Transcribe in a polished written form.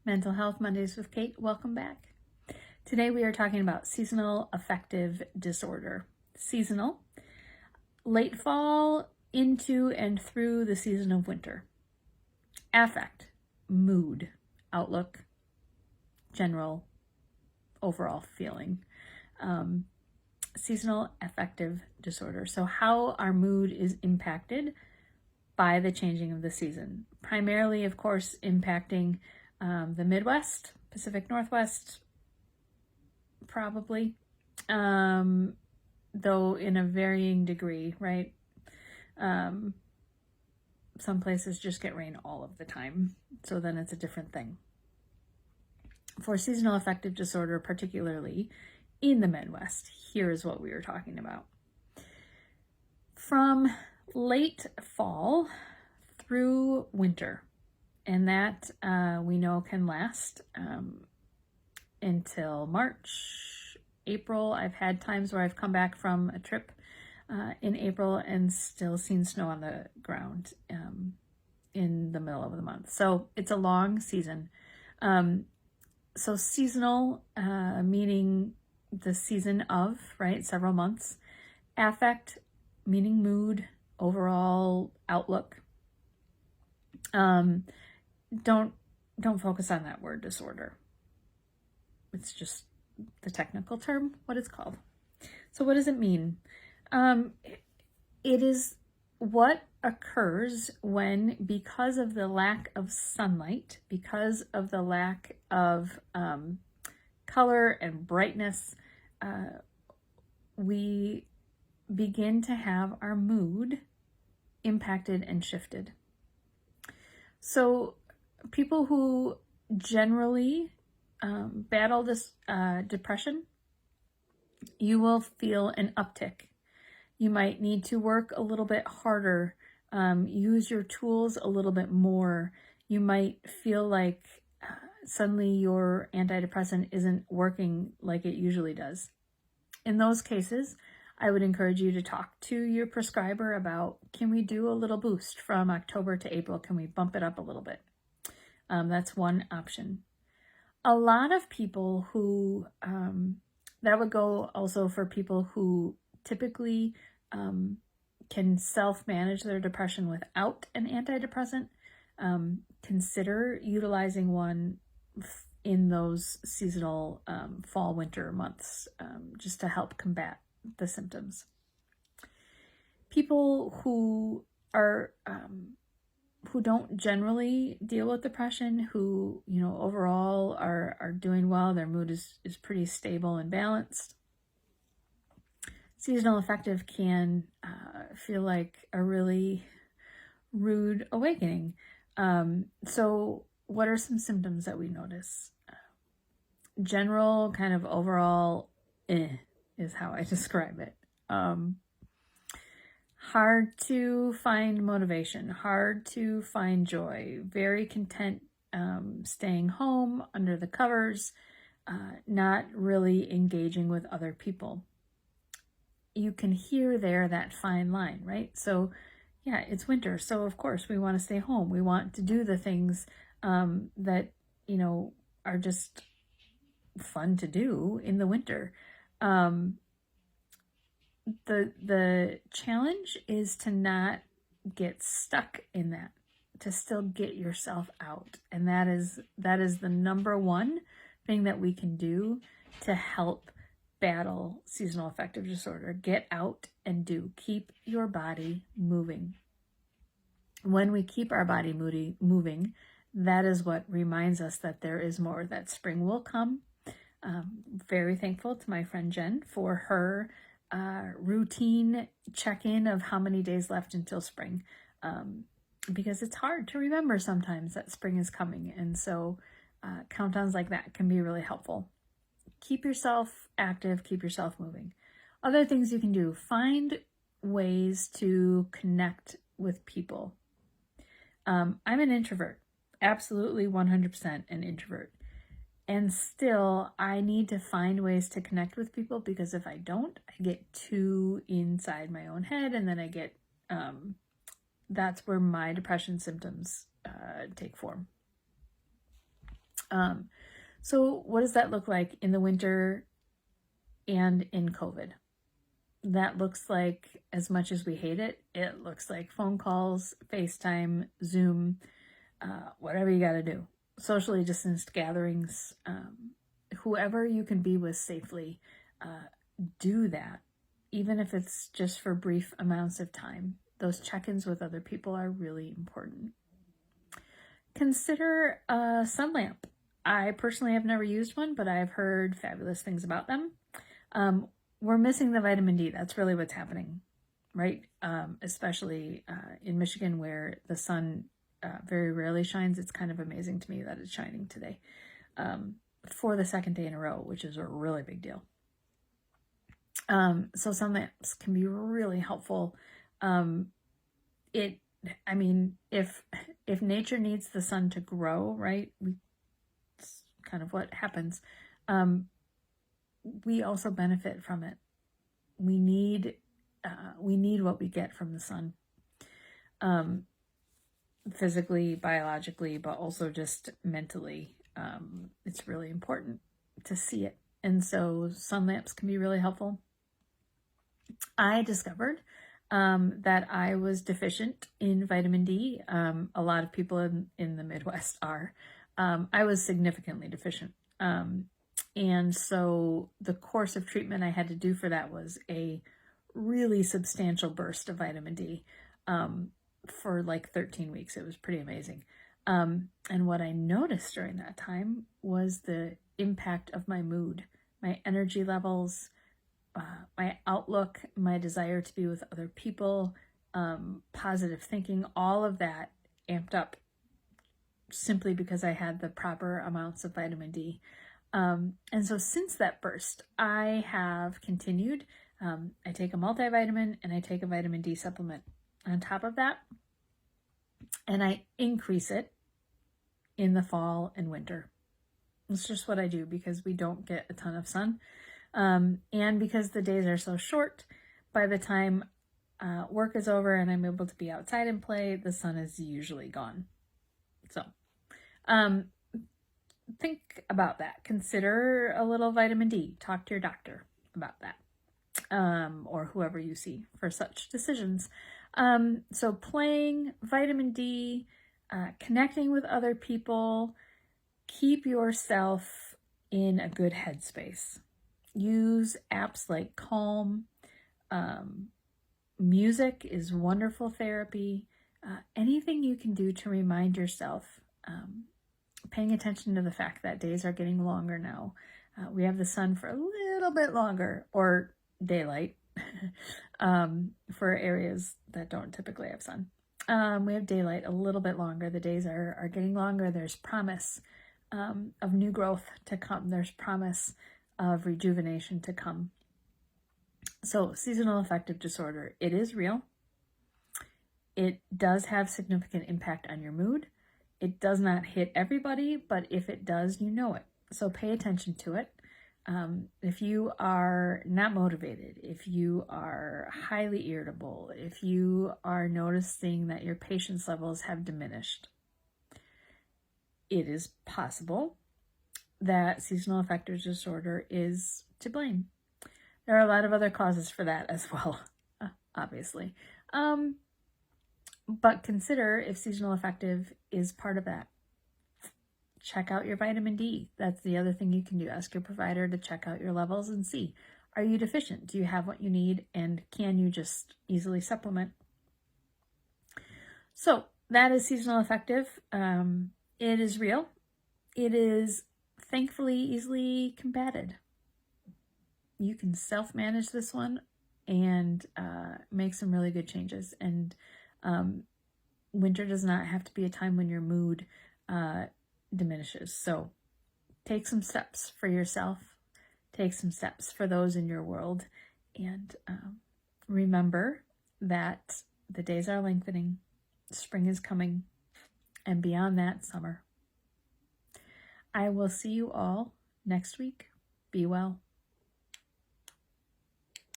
Mental Health Mondays with Kate. Welcome back. Today we are talking about seasonal affective disorder. Seasonal, late fall into and through the season of winter. Affect, mood, outlook, general, overall feeling. Seasonal affective disorder. So how our mood is impacted by the changing of the season. Primarily, of course, impacting the Midwest, Pacific Northwest, probably, though in a varying degree, right? Some places just get rain all of the time, so then it's a different thing. For seasonal affective disorder, particularly in the Midwest, here is what we are talking about. From late fall through winter, and that we know can last until March, April. I've had times where I've come back from a trip in April and still seen snow on the ground in the middle of the month. So it's a long season. So seasonal, meaning the season of, right, several months. Affect, meaning mood, overall outlook. Don't focus on that word disorder. It's just the technical term, what it's called. So what does it mean? It is what occurs when, because of the lack of sunlight, because of the lack of color and brightness, we begin to have our mood impacted and shifted. So people who generally battle this depression, you will feel an uptick. You might need to work a little bit harder, use your tools a little bit more. You might feel like suddenly your antidepressant isn't working like it usually does. In those cases, I would encourage you to talk to your prescriber about, can we do a little boost from October to April? Can we bump it up a little bit? That's one option. A lot of people who, that would go also for people who typically can self-manage their depression without an antidepressant, consider utilizing one in those seasonal fall, winter months, just to help combat the symptoms. People who are who don't generally deal with depression, who overall are doing well, their mood is pretty stable and balanced. Seasonal affective can feel like a really rude awakening. So what are some symptoms that we notice? General kind of overall is how I describe it. Hard to find motivation, hard to find joy, very content staying home under the covers, not really engaging with other people. You can hear there that fine line, right? So yeah, it's winter, so of course we want to stay home. We want to do the things that are just fun to do in the winter. The challenge is to not get stuck in that, to still get yourself out. And that is the number one thing that we can do to help battle seasonal affective disorder. Get out and do. Keep your body moving. When we keep our body moving, that is what reminds us that there is more, that spring will come. Very thankful to my friend Jen for her routine check-in of how many days left until spring, because it's hard to remember sometimes that spring is coming, and so countdowns like that can be really helpful. Keep yourself active, keep yourself moving. Other things you can do: find ways to connect with people. I'm an introvert, absolutely 100% an introvert. And still, I need to find ways to connect with people, because if I don't, I get too inside my own head, and then I get, that's where my depression symptoms take form. So what does that look like in the winter and in COVID? That looks like, as much as we hate it, it looks like phone calls, FaceTime, Zoom, whatever you got to do. Socially distanced gatherings, whoever you can be with safely, do that, even if it's just for brief amounts of time. Those check-ins with other people are really important. Consider a sun lamp. I personally have never used one, but I've heard fabulous things about them. We're missing the vitamin D. That's really what's happening, right? Especially in Michigan, where the sun very rarely shines. It's kind of amazing to me that it's shining today for the second day in a row, which is a really big deal. So sun lamps can be really helpful. If nature needs the sun to grow, right? It's kind of what happens. We also benefit from it. We need what we get from the sun, physically, biologically, but also just mentally. It's really important to see it. And so sun lamps can be really helpful. I discovered that I was deficient in vitamin D. A lot of people in the Midwest are. I was significantly deficient. And so the course of treatment I had to do for that was a really substantial burst of vitamin D for like 13 weeks. It was pretty amazing. And what I noticed during that time was the impact of my mood, my energy levels, my outlook, my desire to be with other people, positive thinking, all of that amped up simply because I had the proper amounts of vitamin D. And so since that burst, I have continued. I take a multivitamin and I take a vitamin D supplement on top of that. And I increase it in the fall and winter. It's just what I do because we don't get a ton of sun. And because the days are so short, by the time work is over and I'm able to be outside and play, the sun is usually gone. So think about that. Consider a little vitamin D. Talk to your doctor about that, or whoever you see for such decisions. So playing, vitamin D, connecting with other people, keep yourself in a good headspace. Use apps like Calm. Music is wonderful therapy. Anything you can do to remind yourself, paying attention to the fact that days are getting longer now. We have the sun for a little bit longer, or daylight, for areas that don't typically have sun. We have daylight a little bit longer. The days are getting longer. There's promise of new growth to come. There's promise of rejuvenation to come. So seasonal affective disorder, it is real. It does have significant impact on your mood. It does not hit everybody, but if it does, you know it. So pay attention to it. If you are not motivated, if you are highly irritable, if you are noticing that your patience levels have diminished, it is possible that seasonal affective disorder is to blame. There are a lot of other causes for that as well, obviously. But consider if seasonal affective is part of that. Check out your vitamin D. That's the other thing you can do. Ask your provider to check out your levels and see, are you deficient? Do you have what you need? And can you just easily supplement? So that is seasonal affective. It is real. It is thankfully easily combated. You can self-manage this one and make some really good changes. And winter does not have to be a time when your mood diminishes. So take some steps for yourself. Take some steps for those in your world. And remember that the days are lengthening. Spring is coming. And beyond that, summer. I will see you all next week. Be well.